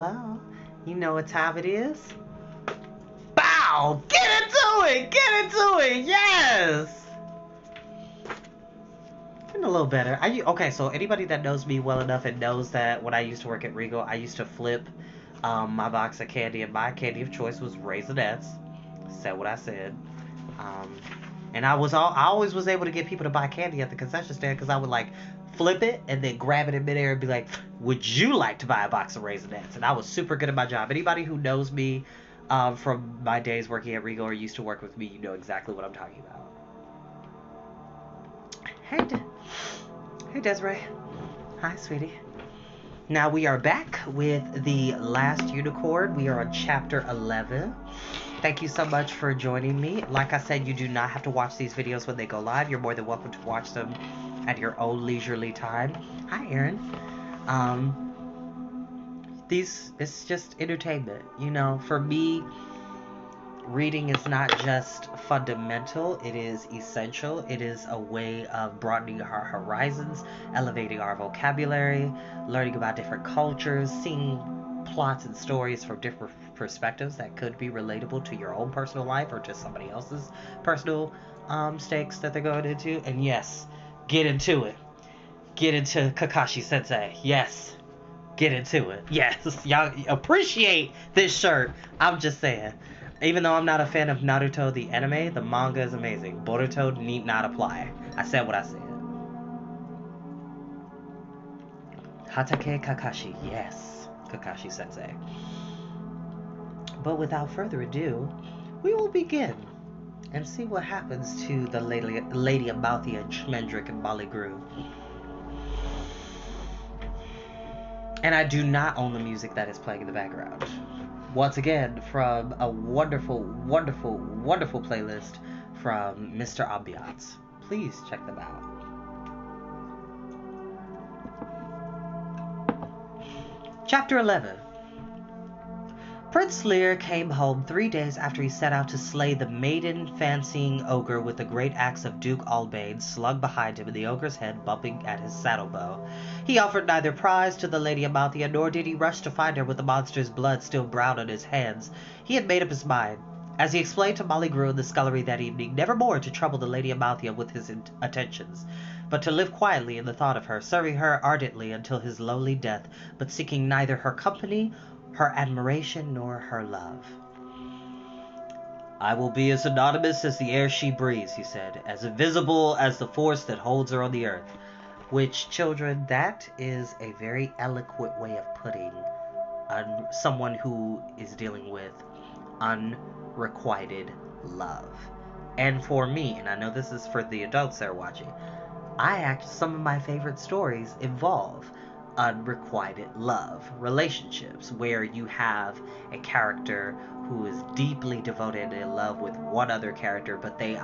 Well, you know what time it is? Bow! Get into it! Get into it! Yes! Getting a little better. Okay, so anybody that knows me well enough and knows that when I used to work at Regal, I used to flip my box of candy, and my candy of choice was Raisinets. Said what I said. Um, and I always was able to get people to buy candy at the concession stand because I would like flip it and then grab it in midair and be like, "Would you like to buy a box of Raisinets?" And I was super good at my job. Anybody who knows me from my days working at Regal or used to work with me, you know exactly what I'm talking about. Hey Desiree. Hi, sweetie. Now we are back with the last unicorn. We are on chapter 11. Thank you so much for joining me. Like I said, you do not have to watch these videos when they go live. You're more than welcome to watch them at your own leisurely time. Hi, Erin. It's just entertainment. You know, for me, reading is not just fundamental, it is essential. It is a way of broadening our horizons, elevating our vocabulary, learning about different cultures, seeing plots and stories from different perspectives that could be relatable to your own personal life or to somebody else's personal stakes that they're going into. And yes, get into it. Get into Kakashi Sensei. Yes. Get into it. Yes. Y'all appreciate this shirt. I'm just saying. Even though I'm not a fan of Naruto the anime, the manga is amazing. Boruto need not apply. I said what I said. Hatake Kakashi. Yes. Kakashi Sensei. But without further ado, we will begin and see what happens to the Lady Amalthea, Schmendrick, and Molly Grew. And I do not own the music that is playing in the background. Once again, from a wonderful, wonderful, wonderful playlist from Mr. Ambiance. Please check them out. Chapter 11. Prince Lear came home 3 days after he set out to slay the maiden-fancying ogre with the great axe of Duke Albane slung behind him and the ogre's head bumping at his saddle bow. He offered neither prize to the Lady Amalthea, nor did he rush to find her with the monster's blood still brown on his hands. He had made up his mind, as he explained to Molly Grew in the scullery that evening, never more to trouble the Lady Amalthea with his attentions, but to live quietly in the thought of her, serving her ardently until his lowly death, but seeking neither her company, her admiration, nor her love. "I will be as anonymous as the air she breathes," he said, "as invisible as the force that holds her on the earth." Which, children, that is a very eloquent way of putting someone who is dealing with unrequited love. And for me, and I know this is for the adults that are watching, some of my favorite stories involve unrequited love relationships where you have a character who is deeply devoted and in love with one other character, but the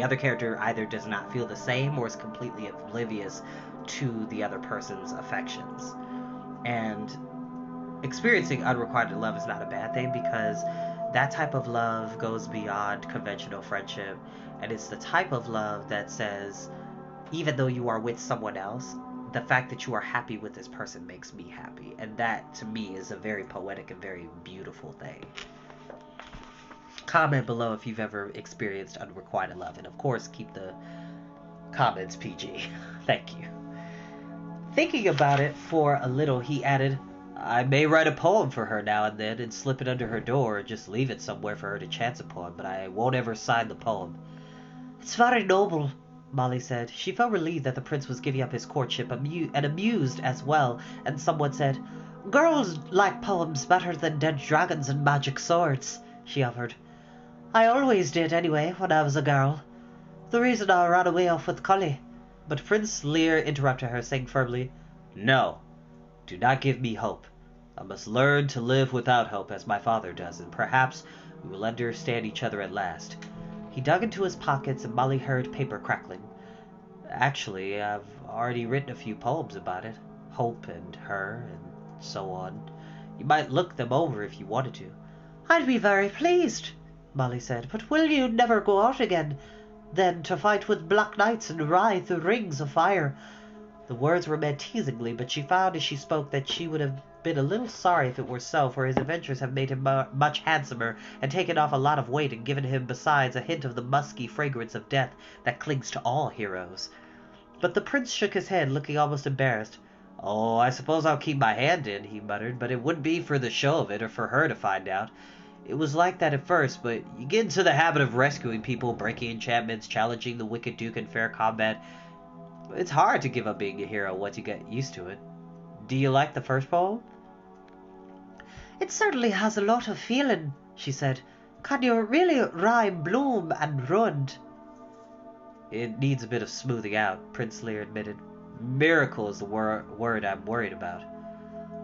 other character either does not feel the same or is completely oblivious to the other person's affections. And experiencing unrequited love is not a bad thing, because that type of love goes beyond conventional friendship, and it's the type of love that says, even though you are with someone else, the fact that you are happy with this person makes me happy. And that, to me, is a very poetic and very beautiful thing. Comment below if you've ever experienced unrequited love. And, of course, keep the comments PG. Thank you. Thinking about it for a little, he added, "I may write a poem for her now and then and slip it under her door or just leave it somewhere for her to chance upon, but I won't ever sign the poem." "It's very noble," Molly said. She felt relieved that the prince was giving up his courtship, and amused as well, and someone said, "Girls like poems better than dead dragons and magic swords," she offered. "I always did, anyway, when I was a girl. The reason I ran away off with Cully." But Prince Lear interrupted her, saying firmly, "No, do not give me hope. I must learn to live without hope, as my father does, and perhaps we will understand each other at last." He dug into his pockets, and Molly heard paper crackling. "Actually, I've already written a few poems about it. Hope and her, and so on. You might look them over if you wanted to." "I'd be very pleased," Molly said. "But will you never go out again, then, to fight with black knights and ride through rings of fire?" The words were meant teasingly, but she found as she spoke that she would have been a little sorry if it were so, for his adventures have made him much handsomer, and taken off a lot of weight, and given him besides a hint of the musky fragrance of death that clings to all heroes. But the prince shook his head, looking almost embarrassed. "Oh, I suppose I'll keep my hand in," he muttered, "but it wouldn't be for the show of it, or for her to find out. It was like that at first, but you get into the habit of rescuing people, breaking enchantments, challenging the wicked duke in fair combat. It's hard to give up being a hero once you get used to it. Do you like the first poem?" "It certainly has a lot of feeling," she said. "Can you really rhyme bloom and ruined?" "It needs a bit of smoothing out," Prince Lear admitted. "Miracle is the word I'm worried about."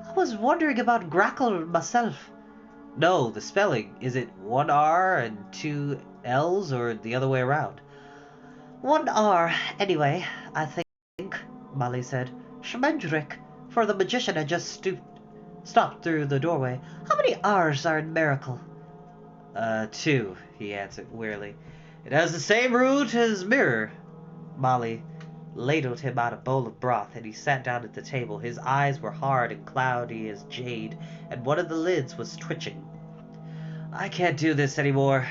"I was wondering about grackle myself." "No, the spelling. Is it one R and two L's, or the other way around?" "One R, anyway, I think," Molly said. "Schmendrick," for the magician had just stopped through the doorway. "How many R's are in miracle?" Two," he answered wearily. "It has the same root as mirror." Molly ladled him out a bowl of broth, and he sat down at the table. His eyes were hard and cloudy as jade, and one of the lids was twitching. "I can't do this any more,"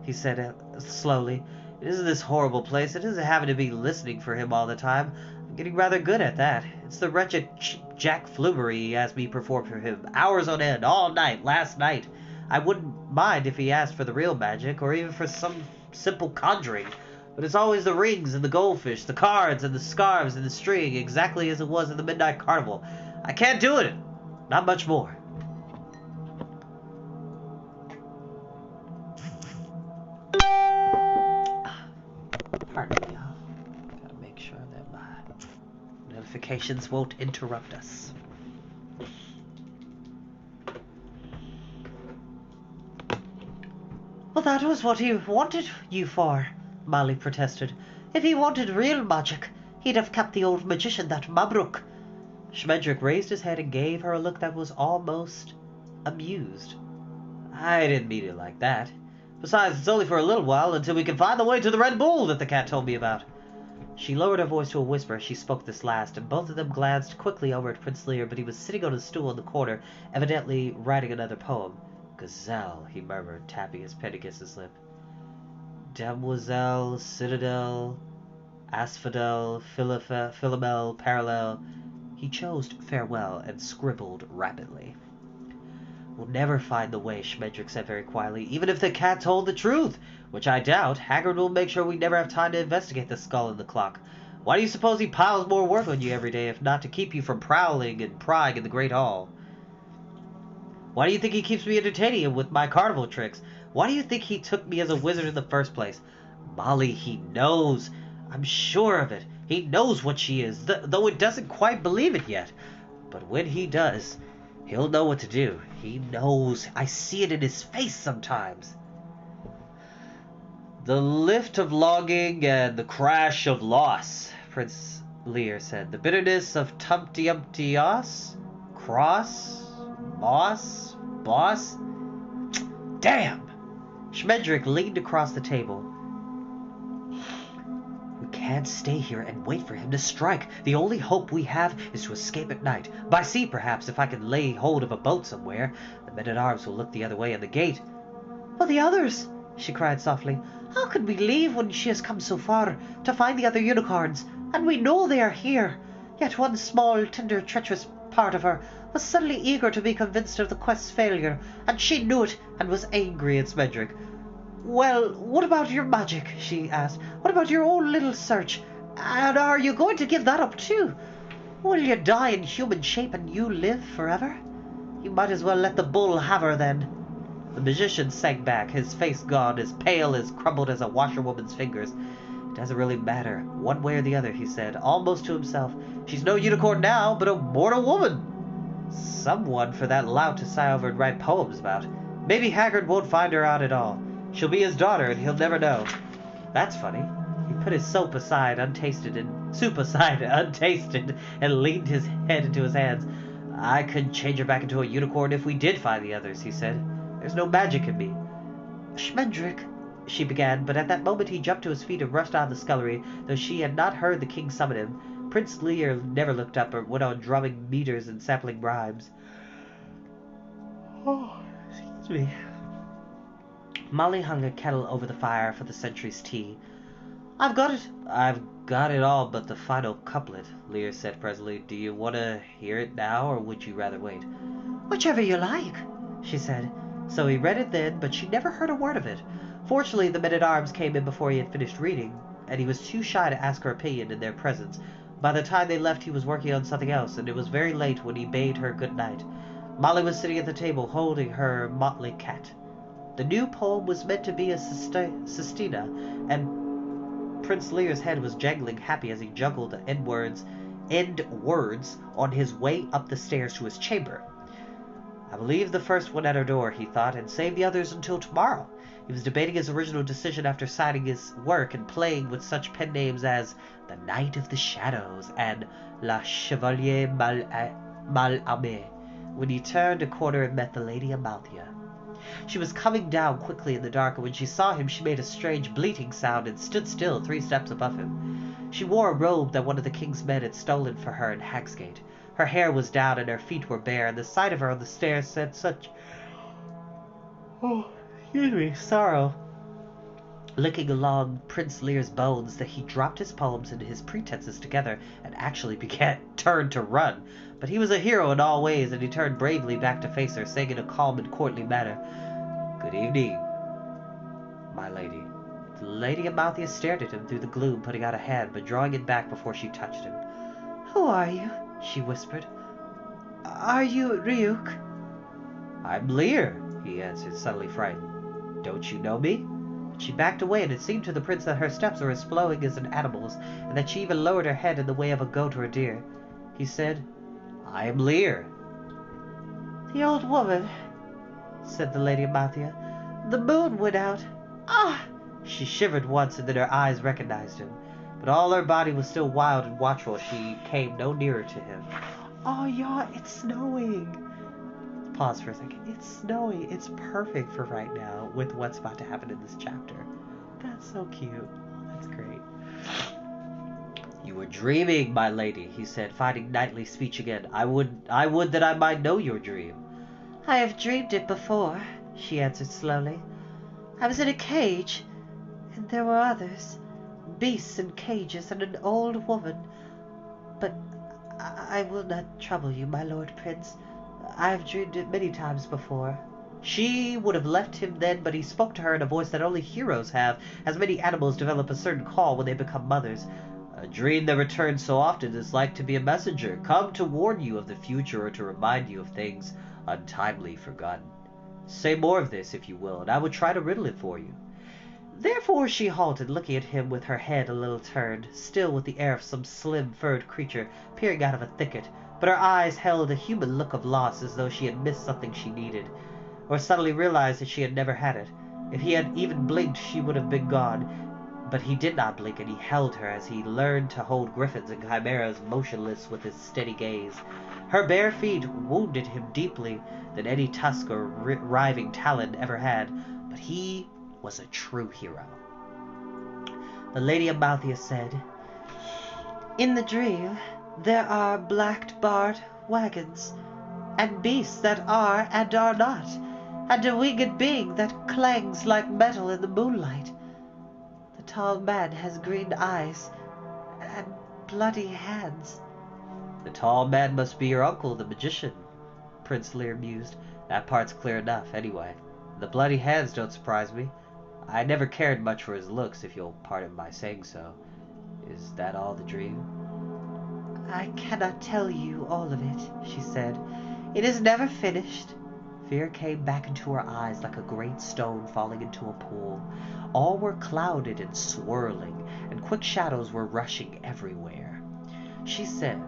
he said slowly. "It isn't this horrible place. It isn't having to be listening for him all the time. I'm getting rather good at that. It's the wretched Jack Flumery he has me perform for him, hours on end, all night, last night. I wouldn't mind if he asked for the real magic, or even for some simple conjuring. But it's always the rings and the goldfish, the cards and the scarves and the string, exactly as it was in the Midnight Carnival. I can't do it. Not much more." Pardon me, I'll gotta make sure that my notifications won't interrupt us. "Well, that was what he wanted you for," Molly protested. "If he wanted real magic, he'd have kept the old magician, that Mabruk." Schmendrick raised his head and gave her a look that was almost amused. "I didn't mean it like that. Besides, it's only for a little while, until we can find the way to the Red Bull that the cat told me about." She lowered her voice to a whisper as she spoke this last, and both of them glanced quickly over at Prince Lear, but he was sitting on a stool in the corner, evidently writing another poem. "Gazelle," he murmured, tapping his pen against his lip. "Demoiselle, citadel, asphodel, philomel, parallel." He chose farewell and scribbled rapidly. "We'll never find the way," Schmendrick said very quietly, "even if the cat told the truth, which I doubt. Hagrid will make sure we never have time to investigate the skull and the clock. Why do you suppose he piles more work on you every day, if not to keep you from prowling and prying in the Great Hall? Why do you think he keeps me entertaining him with my carnival tricks? Why do you think he took me as a wizard in the first place? Molly, he knows. I'm sure of it. He knows what she is, though it doesn't quite believe it yet. But when he does, he'll know what to do. He knows. I see it in his face sometimes." "The lift of longing and the crash of loss," Prince Lear said. "The bitterness of Tumpty-Umpty-Os? Cross? Moss? Boss? Damn!" Schmendrick leaned across the table. "We can't stay here and wait for him to strike. The only hope we have is to escape at night. By sea, perhaps, if I can lay hold of a boat somewhere. The men-at-arms will look the other way in the gate." "But the others," she cried softly. "How can we leave when she has come so far to find the other unicorns, and we know they are here?" Yet one small, tender, treacherous part of her was suddenly eager to be convinced of the quest's failure, and she knew it and was angry at Schmendrick. "Well, what about your magic?" she asked. "What about your own little search? And are you going to give that up too? Will you die in human shape and you live forever? You might as well let the bull have her then." The magician sank back, his face gone, as pale as crumbled as a washerwoman's fingers. "It doesn't really matter, one way or the other," he said, almost to himself. "She's no unicorn now, but a mortal woman. Someone for that lout to sigh over and write poems about. Maybe Hagrid won't find her out at all. She'll be his daughter, and he'll never know. That's funny." He put his soup aside, untasted, and leaned his head into his hands. "I could change her back into a unicorn if we did find the others," he said. "There's no magic in me." "Schmendrick," she began, but at that moment he jumped to his feet and rushed out of the scullery, though she had not heard the king summon him. Prince Lear never looked up or went on drumming meters and sampling rhymes. Oh, excuse me. Molly hung a kettle over the fire for the sentry's tea. I've got it all but the final couplet, Lear said presently. Do you want to hear it now, or would you rather wait? Whichever you like, she said. So he read it then, but she never heard a word of it. Fortunately, the men-at-arms came in before he had finished reading, and he was too shy to ask her opinion in their presence. By the time they left, he was working on something else, and it was very late when he bade her good night. Molly was sitting at the table, holding her motley cat. The new poem was meant to be a sestina, and Prince Lear's head was jangling happy as he juggled end words on his way up the stairs to his chamber. I will leave the first one at her door, he thought, and save the others until tomorrow. He was debating his original decision after signing his work and playing with such pen names as The Knight of the Shadows and La Chevalier Mal-Aimé, when he turned a corner and met the Lady Amalthea. She was coming down quickly in the dark, and when she saw him she made a strange bleating sound and stood still 3 steps above him. She wore a robe that one of the king's men had stolen for her in Hagsgate. Her hair was down and her feet were bare, and the sight of her on the stairs sent such sorrow licking along Prince Lear's bones that he dropped his poems and his pretenses together and actually turned to run. But he was a hero in all ways, and he turned bravely back to face her, saying in a calm and courtly manner, "Good evening, my lady." The Lady Amalthea stared at him through the gloom, putting out a hand, but drawing it back before she touched him. Who are you? She whispered. Are you Ryuk? I'm Lear, he answered, suddenly frightened. Don't you know me? She backed away, and it seemed to the prince that her steps were as flowing as an animal's, and that she even lowered her head in the way of a goat or a deer. He said, I am Lear. The old woman, said the Lady Amalthea. The moon went out. Ah! She shivered once, and then her eyes recognized him. But all her body was still wild and watchful. She came no nearer to him. Oh, yeah, it's snowing. Pause for a second. It's snowing. It's perfect for right now with what's about to happen in this chapter. That's so cute. Oh, that's great. You were dreaming, my lady, he said, finding knightly speech again. I would that I might know your dream. I have dreamed it before, she answered slowly. I was in a cage, and there were others, beasts in cages, and an old woman. But I will not trouble you, my lord prince. I have dreamed it many times before. She would have left him then, but he spoke to her in a voice that only heroes have, as many animals develop a certain call when they become mothers. A dream that returns so often is like to be a messenger, come to warn you of the future or to remind you of things untimely forgotten. Say more of this, if you will, and I will try to riddle it for you. Therefore she halted, looking at him with her head a little turned, still with the air of some slim, furred creature peering out of a thicket, but her eyes held a human look of loss, as though she had missed something she needed, or suddenly realized that she had never had it. If he had even blinked, she would have been gone. But he did not blink, and he held her as he learned to hold griffins and chimeras motionless with his steady gaze. Her bare feet wounded him deeply than any tusk or riving talon ever had, but he was a true hero. The Lady Amalthea said, In the dream there are black-barred wagons, and beasts that are and are not, and a winged being that clangs like metal in the moonlight. The tall man has green eyes and bloody hands. The tall man must be your uncle, the magician, Prince Lear mused. That part's clear enough, anyway. The bloody hands don't surprise me. I never cared much for his looks, if you'll pardon my saying so. Is that all the dream? I cannot tell you all of it, she said. It is never finished. Fear came back into her eyes like a great stone falling into a pool. All were clouded and swirling, and quick shadows were rushing everywhere. She said,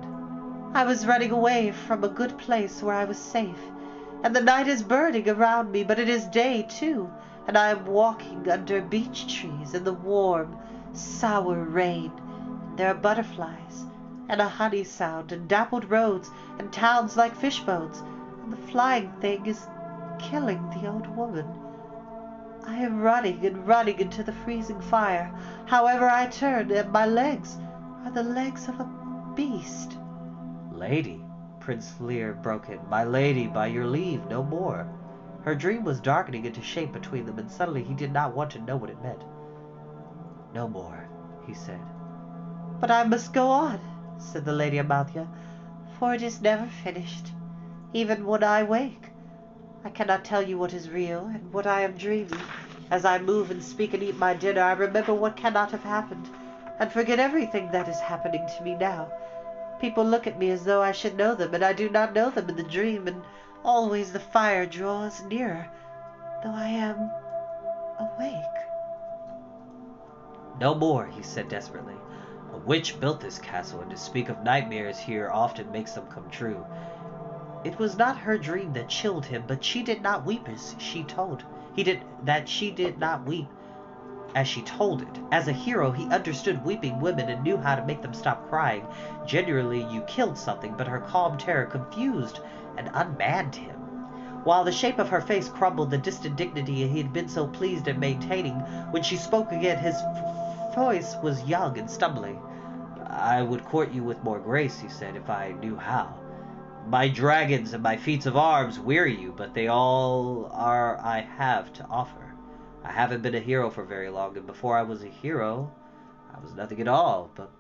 I was running away from a good place where I was safe, and the night is burning around me, but it is day too, and I am walking under beech trees in the warm, sour rain. There are butterflies, and a honey sound, and dappled roads, and towns like fishbones, and the flying thing is killing the old woman. I am running and running into the freezing fire. However I turn, and my legs are the legs of a beast." "Lady," Prince Lear broke in, "my lady, by your leave, no more." Her dream was darkening into shape between them, and suddenly he did not want to know what it meant. "No more," he said. "But I must go on," said the Lady Amalthea, "for it is never finished. Even when I wake, I cannot tell you what is real and what I am dreaming. As I move and speak and eat my dinner, I remember what cannot have happened, and forget everything that is happening to me now. People look at me as though I should know them, and I do not know them in the dream, and always the fire draws nearer, though I am awake." "No more," he said desperately. "A witch built this castle, and to speak of nightmares here often makes them come true." It was not her dream that chilled him, but she did not weep as she told. She did not weep as she told it. As a hero, he understood weeping women and knew how to make them stop crying. Generally, you killed something, but her calm terror confused and unmanned him. While the shape of her face crumbled, the distant dignity he had been so pleased at maintaining, when she spoke again, his voice was young and stumbling. "I would court you with more grace," he said, "if I knew how. My dragons and my feats of arms weary you, but they all are I have to offer. I haven't been a hero for very long, and before I was a hero, I was nothing at all but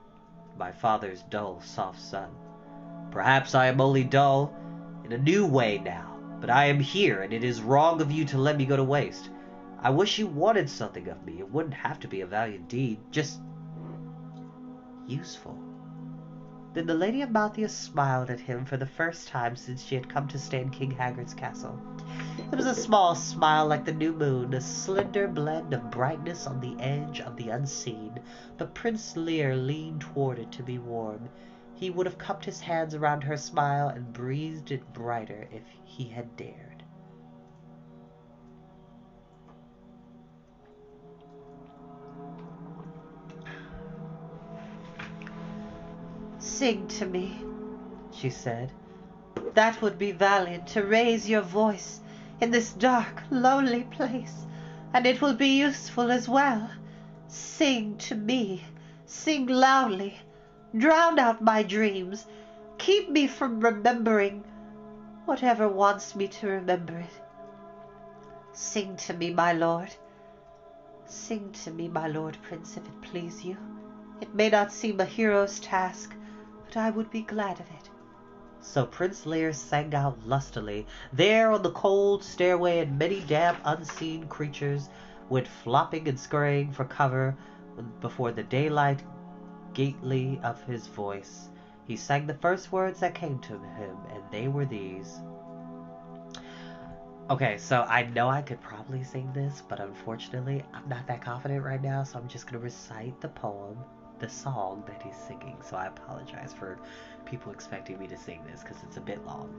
my father's dull, soft son. Perhaps I am only dull in a new way now, but I am here, and it is wrong of you to let me go to waste. I wish you wanted something of me. It wouldn't have to be a valiant deed, just useful." Then the Lady Amalthea smiled at him for the first time since she had come to stay in King Haggard's castle. It was a small smile like the new moon, a slender blend of brightness on the edge of the unseen, but Prince Lear leaned toward it to be warm. He would have cupped his hands around her smile and breathed it brighter if he had dared. "Sing to me," she said. "That would be valiant, to raise your voice in this dark, lonely place, and it will be useful as well. Sing to me. Sing loudly. Drown out my dreams. Keep me from remembering whatever wants me to remember it. Sing to me, my lord. Sing to me, my lord prince, if it please you. It may not seem a hero's task, but I would be glad of it." So Prince Lear sang out lustily. There on the cold stairway, and many damp, unseen creatures went flopping and scurrying for cover before the daylight gately of his voice. He sang the first words that came to him, and they were these. Okay, so I know I could probably sing this, but unfortunately, I'm not that confident right now, so I'm just going to recite the poem, the song that he's singing. So I apologize for people expecting me to sing this, because it's a bit long.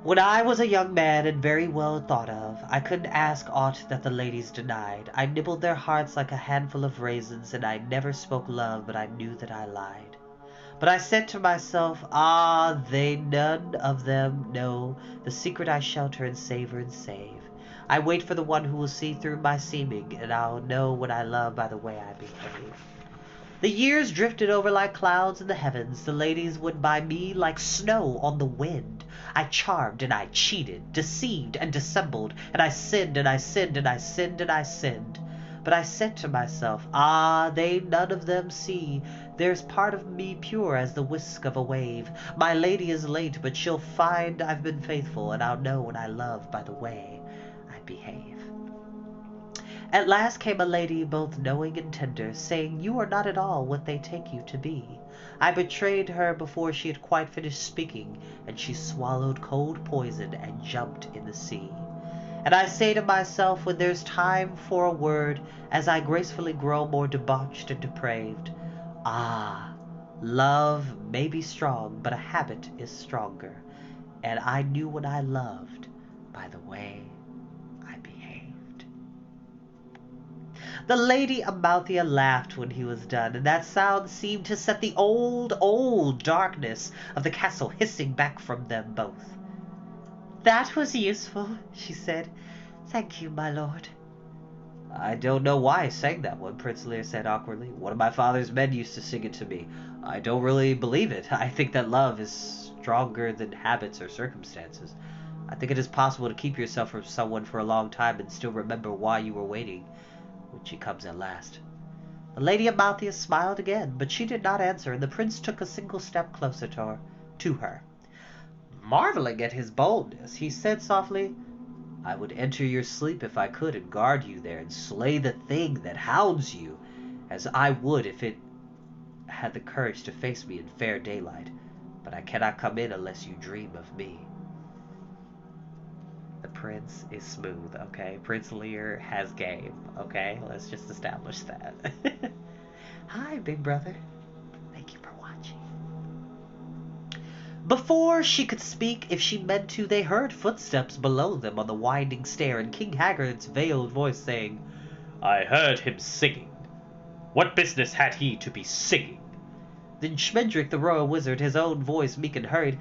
"When I was a young man and very well thought of, I couldn't ask aught that the ladies denied. I nibbled their hearts like a handful of raisins, and I never spoke love, but I knew that I lied. But I said to myself, ah, they none of them know the secret I shelter and savor and save. I wait for the one who will see through my seeming, and I'll know when I love by the way I behave. The years drifted over like clouds in the heavens. The ladies went by me like snow on the wind. I charmed and I cheated, deceived and dissembled, and I sinned and I sinned and I sinned and I sinned. But I said to myself, ah, they none of them see. There's part of me pure as the whisk of a wave. My lady is late, but she'll find I've been faithful, and I'll know when I love by the way I behave. At last came a lady both knowing and tender, saying, you are not at all what they take you to be. I betrayed her before she had quite finished speaking, and she swallowed cold poison and jumped in the sea. And I say to myself, when there's time for a word, as I gracefully grow more debauched and depraved, ah, love may be strong, but a habit is stronger, and I knew when I loved by the way I behaved. The Lady Amalthea laughed when he was done, and that sound seemed to set the old darkness of the castle hissing back from them both. That was useful, she said. Thank you, my lord. I don't know why I sang that one, Prince Lear said awkwardly. One of my father's men used to sing it to me. I don't really believe it. I think that love is stronger than habits or circumstances. I think it is possible to keep yourself from someone for a long time and still remember why you were waiting when she comes at last. The Lady Amalthea smiled again, but she did not answer, and the prince took a single step closer to her. Marveling at his boldness, he said softly, I would enter your sleep if I could and guard you there and slay the thing that hounds you, as I would if it had the courage to face me in fair daylight, but I cannot come in unless you dream of me. The prince is smooth, okay? Prince Lear has game, okay? Let's just establish that. Hi, big brother. Thank you for watching. Before she could speak, if she meant to, they heard footsteps below them on the winding stair, and King Haggard's veiled voice saying, I heard him singing. What business had he to be singing? Then Schmendrick the royal wizard, his own voice meek and hurried,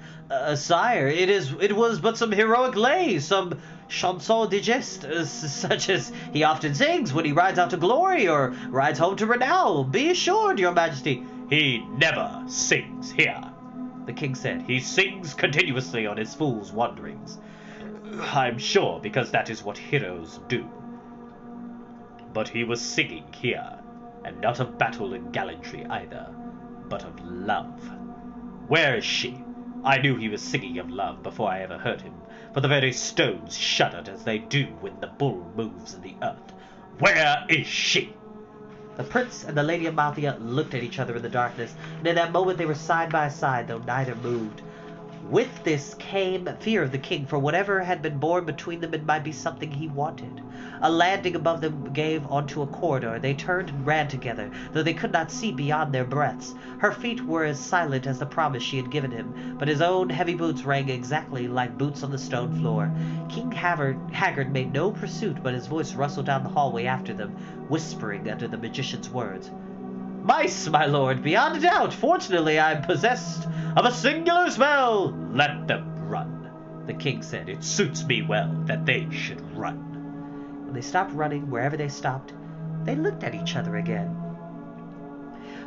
Sire, it was but some heroic lay, some chanson de geste, such as he often sings when he rides out to glory or rides home to renown. Be assured, your majesty. He never sings here, the king said. He sings continuously on his fool's wanderings. I'm sure because that is what heroes do. But he was singing here, and not of battle and gallantry either, but of love. Where is she? I knew he was singing of love before I ever heard him, for the very stones shuddered as they do when the bull moves in the earth. Where is she? The prince and the Lady Amalthea looked at each other in the darkness, and in that moment they were side by side, though neither moved. With this came fear of the king, for whatever had been born between them, it might be something he wanted. A landing above them gave onto a corridor. They turned and ran together, though they could not see beyond their breaths. Her feet were as silent as the promise she had given him, but his own heavy boots rang exactly like boots on the stone floor. King Haggard made no pursuit, but his voice rustled down the hallway after them, whispering under the magician's words. Mice, my lord, beyond a doubt. Fortunately, I am possessed of a singular spell. Let them run, the king said. It suits me well that they should run. When they stopped running, wherever they stopped, they looked at each other again.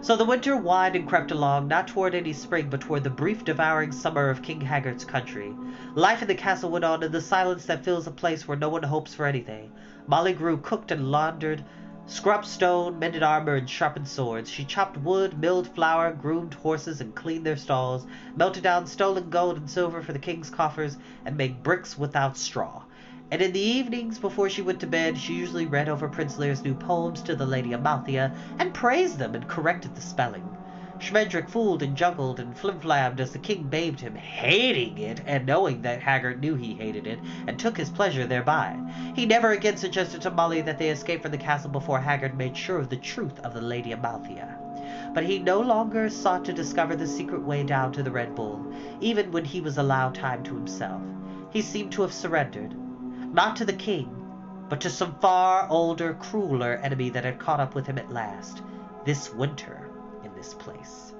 So the winter whined and crept along, not toward any spring, but toward the brief devouring summer of King Haggard's country. Life in the castle went on in the silence that fills a place where no one hopes for anything. Molly Grew cooked and laundered, scrubbed stone, mended armor, and sharpened swords. She chopped wood, milled flour, groomed horses, and cleaned their stalls, melted down stolen gold and silver for the king's coffers, and made bricks without straw. And in the evenings, before she went to bed, she usually read over Prince Lear's new poems to the Lady Amalthea, and praised them and corrected the spelling. Schmendrick fooled and juggled and flimflammed as the king bade him, hating it, and knowing that Haggard knew he hated it, and took his pleasure thereby. He never again suggested to Molly that they escape from the castle before Haggard made sure of the truth of the Lady Amalthea. But he no longer sought to discover the secret way down to the Red Bull, even when he was allowed time to himself. He seemed to have surrendered, not to the king, but to some far older, crueler enemy that had caught up with him at last, this winter, in this place.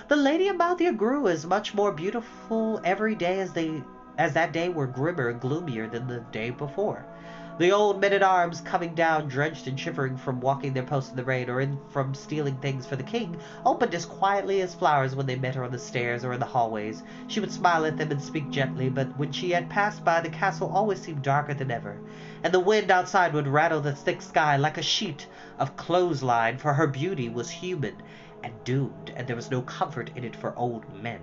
The Lady Amalthea grew as much more beautiful every day as that day were grimmer and gloomier than the day before. The old men-at-arms, coming down drenched and shivering from walking their posts in the rain or from stealing things for the king, opened as quietly as flowers when they met her on the stairs or in the hallways. She would smile at them and speak gently, but when she had passed by, the castle always seemed darker than ever, and the wind outside would rattle the thick sky like a sheet of clothesline, for her beauty was human and doomed, and there was no comfort in it for old men.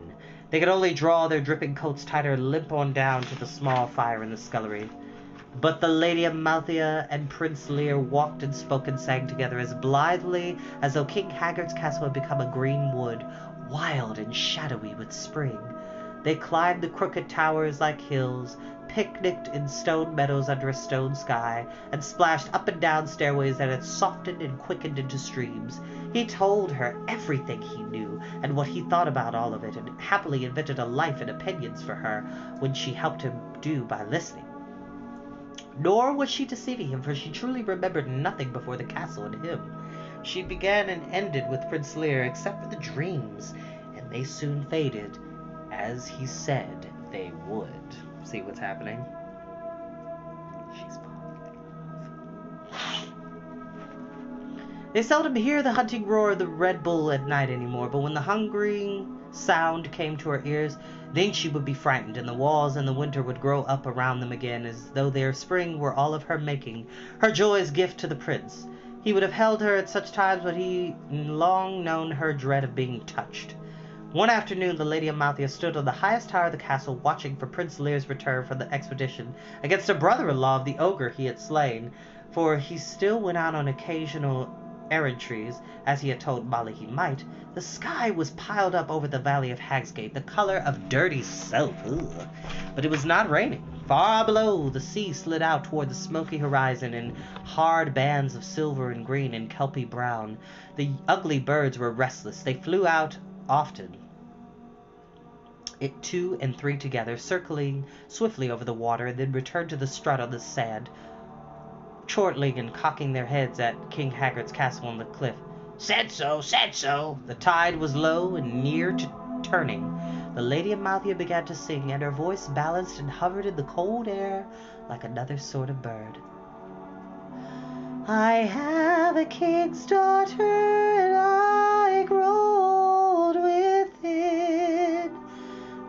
They could only draw their dripping coats tighter and limp on down to the small fire in the scullery. But the Lady Amalthea and Prince Lear walked and spoke and sang together as blithely as though King Haggard's castle had become a green wood, wild and shadowy with spring. They climbed the crooked towers like hills, picnicked in stone meadows under a stone sky, and splashed up and down stairways that had softened and quickened into streams. He told her everything he knew, and what he thought about all of it, and happily invented a life and opinions for her, when she helped him do by listening. Nor was she deceiving him, for she truly remembered nothing before the castle and him. She began and ended with Prince Lear, except for the dreams, and they soon faded, as he said they would. See what's happening? She's falling in love. They seldom hear the hunting roar of the Red Bull at night anymore, but when the hungering sound came to her ears, then she would be frightened, and the walls and the winter would grow up around them again, as though their spring were all of her making, her joy's gift to the prince. He would have held her at such times, but he long known her dread of being touched. One afternoon, the Lady Amalthea stood on the highest tower of the castle, watching for Prince Lear's return from the expedition against a brother-in-law of the ogre he had slain, for he still went out on occasional errantries, as he had told Molly he might. The sky was piled up over the valley of Hagsgate, the color of dirty soap, but it was not raining. Far below, the sea slid out toward the smoky horizon in hard bands of silver and green and kelpy brown. The ugly birds were restless. They flew out often, two and three together, circling swiftly over the water, and then returned to the strut on the sand, chortling and cocking their heads at King Haggard's castle on the cliff. Said so, said so. The tide was low and near to turning. The Lady Amalthea began to sing, and her voice balanced and hovered in the cold air like another sort of bird. I have a king's daughter, and I grow old within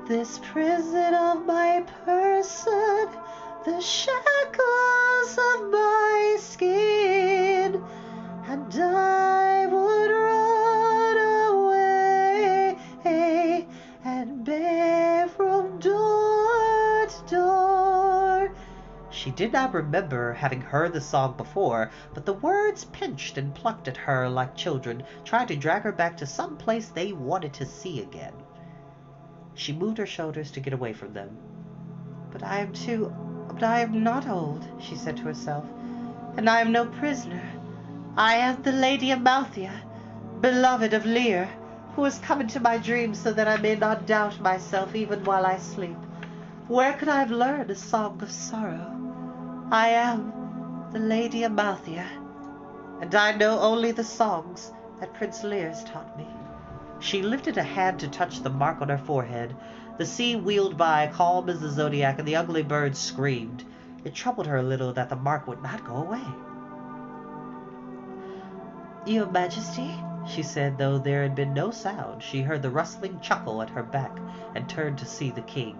this prison of my person, the shackles of my skin, and I would run away and bear from door to door. She did not remember having heard the song before, but the words pinched and plucked at her like children, trying to drag her back to some place they wanted to see again. She moved her shoulders to get away from them. But I am not old, she said to herself, and I am no prisoner. I am the Lady Amalthea, beloved of Lear, who has come into my dreams so that I may not doubt myself even while I sleep. Where could I have learned a song of sorrow? I am the Lady Amalthea, and I know only the songs that Prince Lear's taught me. She lifted a hand to touch the mark on her forehead. The sea wheeled by, calm as the zodiac, and the ugly birds screamed. It troubled her a little that the mark would not go away. Your Majesty, she said, though there had been no sound. She heard the rustling chuckle at her back, and turned to see the king.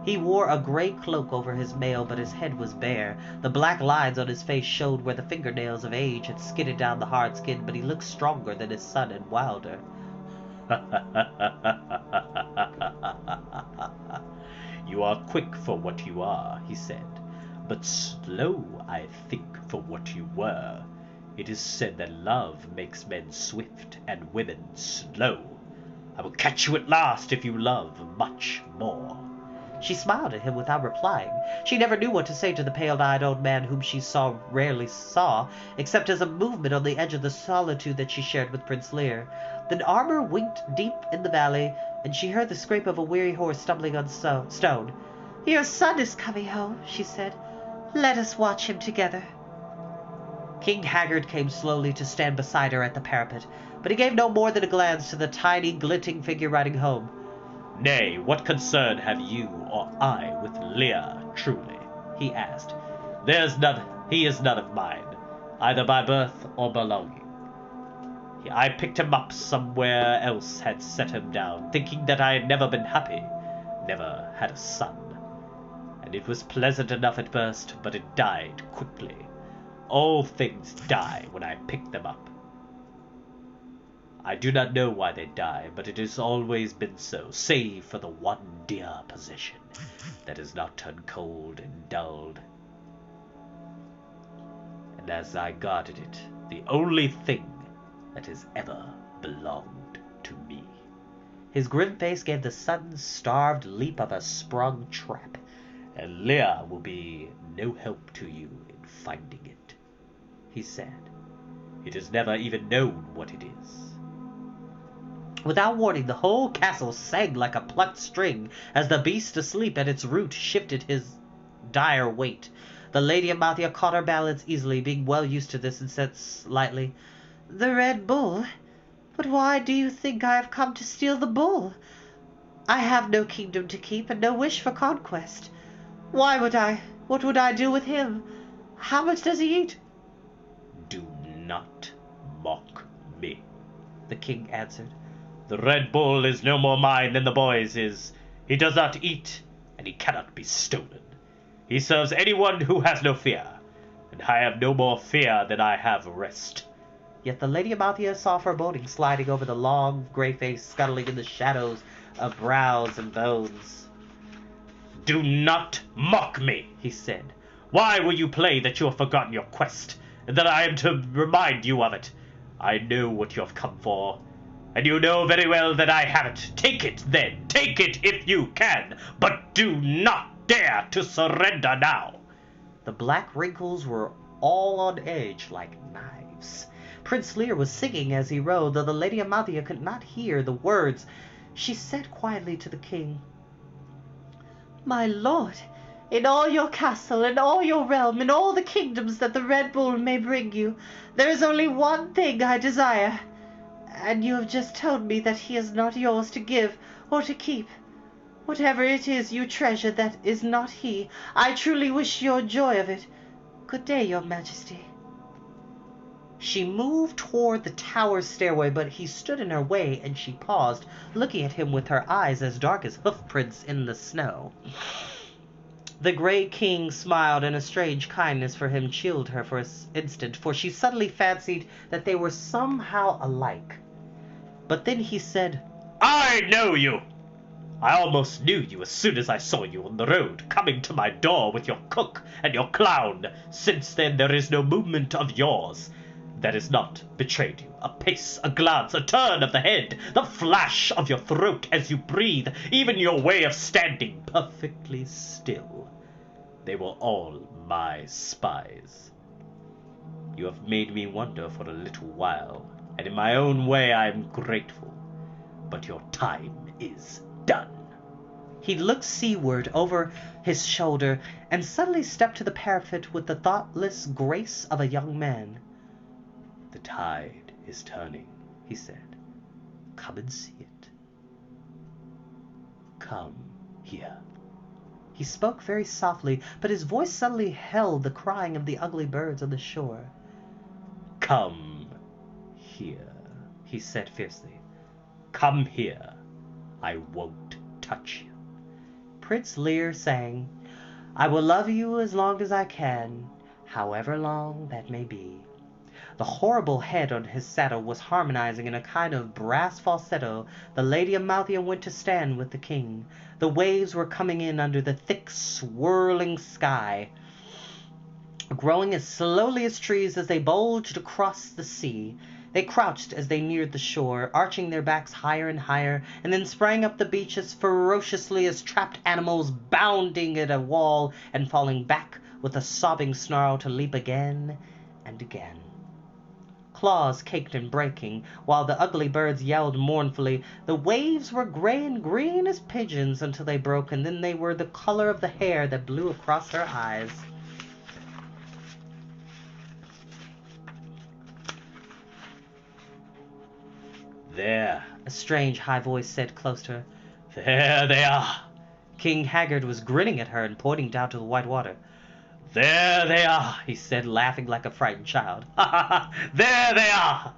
He wore a gray cloak over his mail, but his head was bare. The black lines on his face showed where the fingernails of age had skidded down the hard skin, but he looked stronger than his son and wilder. You are quick for what you are, he said, but slow, I think, for what you were. It is said that love makes men swift and women slow. I will catch you at last if you love much more. She smiled at him without replying. She never knew what to say to the pale-eyed old man whom she rarely saw, except as a movement on the edge of the solitude that she shared with Prince Lear. Then armor winked deep in the valley, and she heard the scrape of a weary horse stumbling on stone. Your son is coming home, she said. Let us watch him together. King Haggard came slowly to stand beside her at the parapet, but he gave no more than a glance to the tiny, glinting figure riding home. Nay, what concern have you or I with Lear, truly? He asked. He is none of mine, either by birth or belonging. I picked him up somewhere else, had set him down, thinking that I had never been happy, never had a son. And it was pleasant enough at first, but it died quickly. All things die when I pick them up. I do not know why they die, but it has always been so, save for the one dear possession that has not turned cold and dulled. And as I guarded it, the only thing that has ever belonged to me. His grim face gave the sudden starved leap of a sprung trap. And Lear will be no help to you in finding it, he said. It has never even known what it is. Without warning, the whole castle sang like a plucked string as the beast asleep at its root shifted his dire weight. The Lady Amalthea caught her balance easily, being well used to this, and said slightly, The Red Bull? But why do you think I have come to steal the bull? I have no kingdom to keep, and no wish for conquest. Why would I? What would I do with him? How much does he eat? Do not mock me," the king answered. "The Red Bull is no more mine than the boy's is. He does not eat, and he cannot be stolen. He serves anyone who has no fear, and I have no more fear than I have rest." Yet the Lady Amathia saw foreboding sliding over the long grey face, scuttling in the shadows of brows and bones. "Do not mock me," he said. "Why will you play that you have forgotten your quest, and that I am to remind you of it? I know what you have come for, and you know very well that I have it. Take it, then. Take it if you can, but do not dare to surrender now." The black wrinkles were all on edge like knives. Prince Lear was singing as he rode, though the Lady Amathia could not hear the words. She said quietly to the king, "My lord, in all your castle, in all your realm, in all the kingdoms that the Red Bull may bring you, there is only one thing I desire, and you have just told me that he is not yours to give or to keep. Whatever it is you treasure that is not he, I truly wish your joy of it. Good day, your majesty." She moved toward the tower stairway, but he stood in her way, and she paused, looking at him with her eyes as dark as hoofprints in the snow. The Grey King smiled, and a strange kindness for him chilled her for an instant, for she suddenly fancied that they were somehow alike. But then he said, "I know you! I almost knew you as soon as I saw you on the road, coming to my door with your cook and your clown. Since then there is no movement of yours that has not betrayed you. A pace, a glance, a turn of the head, the flash of your throat as you breathe, even your way of standing perfectly still. They were all my spies. You have made me wonder for a little while, and in my own way I am grateful. But your time is done." He looked seaward over his shoulder and suddenly stepped to the parapet with the thoughtless grace of a young man. "The tide is turning," he said. "Come and see it. Come here." He spoke very softly, but his voice suddenly held the crying of the ugly birds on the shore. "Come here," he said fiercely. "Come here. I won't touch you." Prince Lear sang, "I will love you as long as I can, however long that may be." The horrible head on his saddle was harmonizing in a kind of brass falsetto. The Lady Amathia went to stand with the king. The waves were coming in under the thick, swirling sky, growing as slowly as trees as they bulged across the sea. They crouched as they neared the shore, arching their backs higher and higher, and then sprang up the beach as ferociously as trapped animals, bounding at a wall and falling back with a sobbing snarl to leap again and again. Claws caked and breaking, while the ugly birds yelled mournfully. The waves were gray and green as pigeons until they broke, and then they were the color of the hair that blew across her eyes. "There," A strange high voice said close to her. there they are." King Haggard was grinning at her and pointing down to the white water. "There they are," he said, laughing like a frightened child. "Ha ha ha! There they are!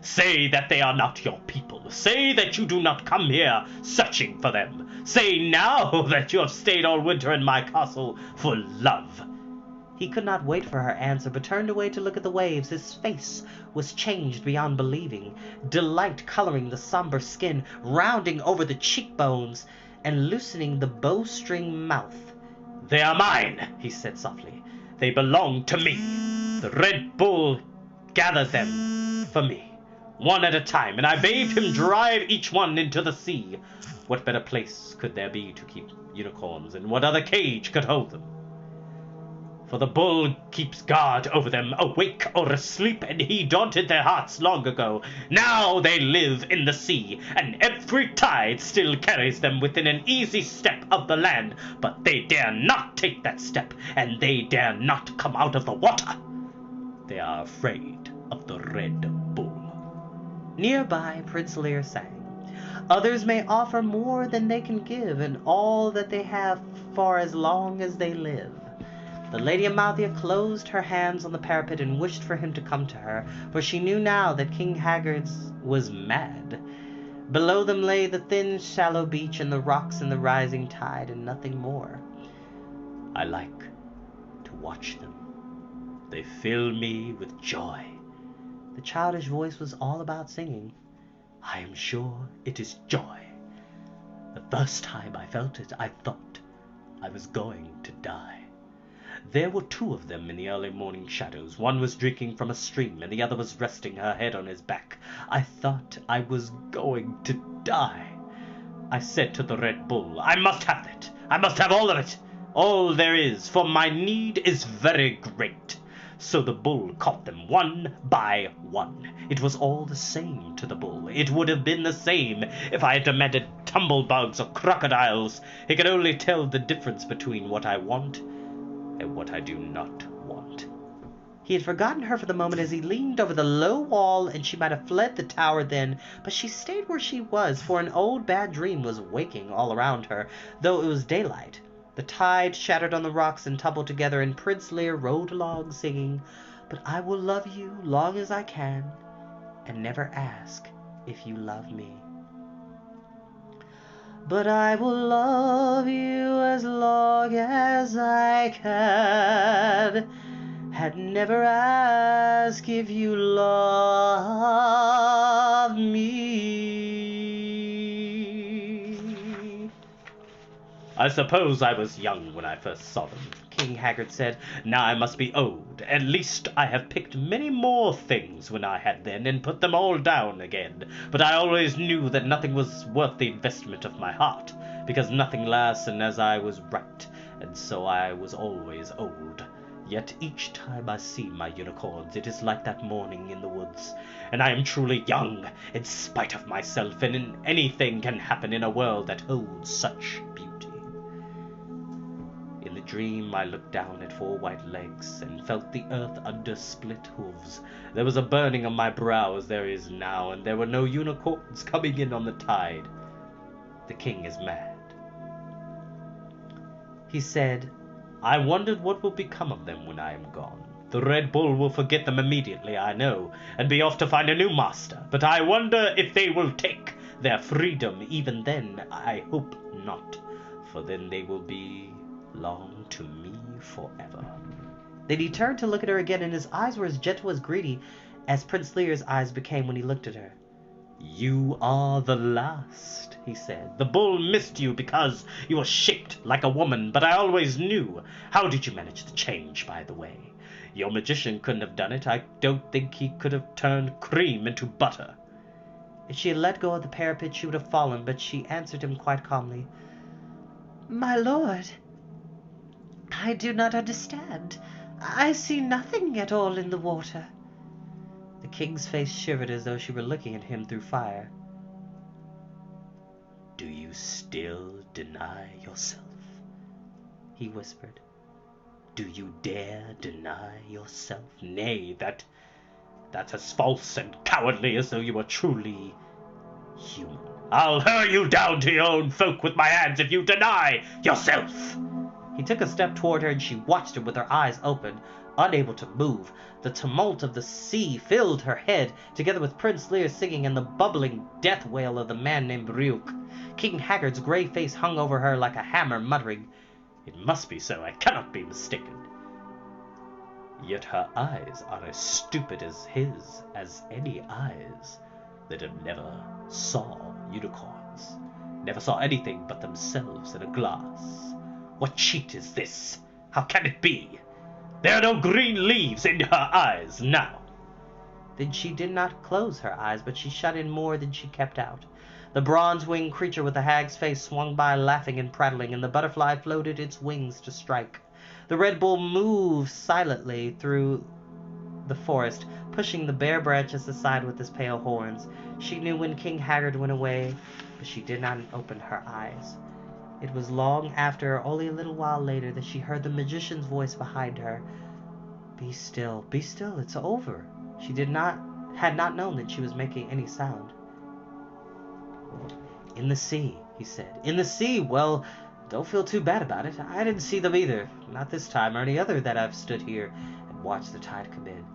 Say that they are not your people. Say that you do not come here searching for them. Say now that you have stayed all winter in my castle for love." He could not wait for her answer, but turned away to look at the waves. His face was changed beyond believing, delight coloring the somber skin, rounding over the cheekbones, and loosening the bowstring mouth. "They are mine," he said softly. "They belong to me. The Red Bull gathered them for me, one at a time, and I bade him drive each one into the sea. What better place could there be to keep unicorns, and what other cage could hold them? For the bull keeps guard over them, awake or asleep, and he daunted their hearts long ago. Now they live in the sea, and every tide still carries them within an easy step of the land. But they dare not take that step, and they dare not come out of the water. They are afraid of the Red Bull." Nearby, Prince Lear sang, "Others may offer more than they can give, and all that they have for as long as they live. The Lady Amalthea closed her hands on the parapet and wished for him to come to her, for she knew now that King Haggard's was mad. Below them lay the thin, shallow beach and the rocks and the rising tide, and nothing more. I like to watch them. They fill me with joy. The childish voice was all about singing. I am sure it is joy. The first time I felt it, I thought I was going to die. There were two of them in the early morning shadows. One was drinking from a stream, and the other was resting her head on his back. I thought I was going to die. I said to the Red Bull, I must have it. I must have all of it. All there is, for my need is very great. So the bull caught them one by one. It was all the same to the bull. It would have been the same if I had demanded tumblebugs or crocodiles. He could only tell the difference between what I want and what I do not want. He had forgotten her for the moment as he leaned over the low wall, and she might have fled the tower then, but she stayed where she was, for an old bad dream was waking all around her, though it was daylight. The tide shattered on the rocks and tumbled together, and Prince Lear rode along singing, "But I will love you long as I can, and never ask if you love me. But I will love you as long as I can, and never ask if you love me." I suppose I was young when I first saw them, King Haggard said. Now I must be old. At least I have picked many more things when I had then, and put them all down again. But I always knew that nothing was worth the investment of my heart, because nothing lasts, and as I was right, and so I was always old. Yet each time I see my unicorns, it is like that morning in the woods, and I am truly young, in spite of myself, and anything can happen in a world that holds such beauty. In the dream I looked down at 4 white legs, and felt the earth under split hooves. There was a burning on my brow as there is now, and there were no unicorns coming in on the tide. The king is mad. He said, I wondered what will become of them when I am gone. The Red Bull will forget them immediately, I know, and be off to find a new master. But I wonder if they will take their freedom even then. I hope not, for then they will belong to me forever. Then he turned to look at her again, and his eyes were as gentle as greedy as Prince Lear's eyes became when he looked at her. You are the last, he said. The bull missed you because you were shaped like a woman, but I always knew. How did you manage to change, by the way? Your magician couldn't have done it. I don't think he could have turned cream into butter. If she had let go of the parapet, she would have fallen, but she answered him quite calmly. My lord, I do not understand. I see nothing at all in the water. The king's face shivered as though she were looking at him through fire. Do you still deny yourself? He whispered. Do you dare deny yourself? Nay, that's as false and cowardly as though you were truly human. I'll hurl you down to your own folk with my hands if you deny yourself. He took a step toward her, and she watched him with her eyes open, unable to move. The tumult of the sea filled her head, together with Prince Lear singing and the bubbling death wail of the man named Ryuk. King Haggard's grey face hung over her like a hammer, muttering, It must be so, I cannot be mistaken. Yet her eyes are as stupid as any eyes that have never saw unicorns, never saw anything but themselves in a glass. What cheat is this? How can it be? There are no green leaves in her eyes now. Then she did not close her eyes, but she shut in more than she kept out. The bronze-winged creature with the hag's face swung by, laughing and prattling, and the butterfly floated its wings to strike. The Red Bull moved silently through the forest, pushing the bare branches aside with his pale horns. She knew when King Haggard went away, but she did not open her eyes. It was long after, only a little while later, that she heard the magician's voice behind her. Be still, it's over. She had not known that she was making any sound. In the sea, he said. In the sea, well, Don't feel too bad about it. I didn't see them either. Not this time or any other that I've stood here and watched the tide come in.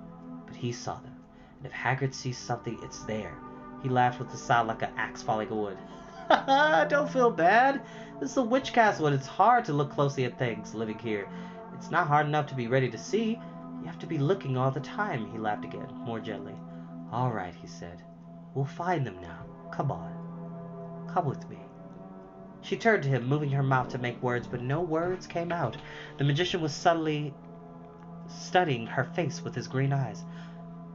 But he saw them. And if Hagrid sees something, it's there. He laughed with a sound like an axe falling on wood. Don't feel bad. This is a witch castle and it's hard to look closely at things living here. It's not hard enough to be ready to see. You have to be looking all the time. He laughed again, more gently. All right, he said. We'll find them now. Come on. Come with me. She turned to him, moving her mouth to make words, but no words came out. The magician was subtly studying her face with his green eyes.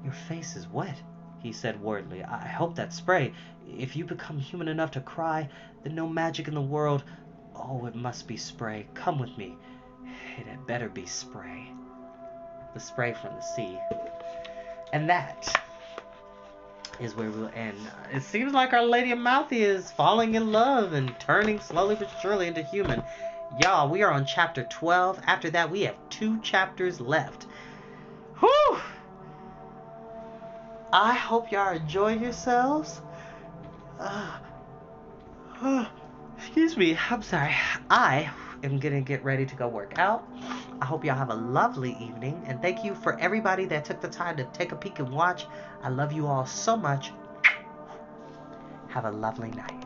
Your face is wet, he said worriedly. I hope that's spray. If you become human enough to cry, then no magic in the world. Oh, it must be spray. Come with me. It had better be spray. The spray from the sea. And that is where we'll end. It seems like our Lady of Mouthy is falling in love and turning slowly but surely into human. Y'all, we are on chapter 12. After that, we have 2 chapters left. Whew! I hope y'all are enjoying yourselves. Excuse me, I'm sorry. I am gonna get ready to go work out. I hope y'all have a lovely evening, and thank you for everybody that took the time to take a peek and watch. I love you all so much. Have a lovely night.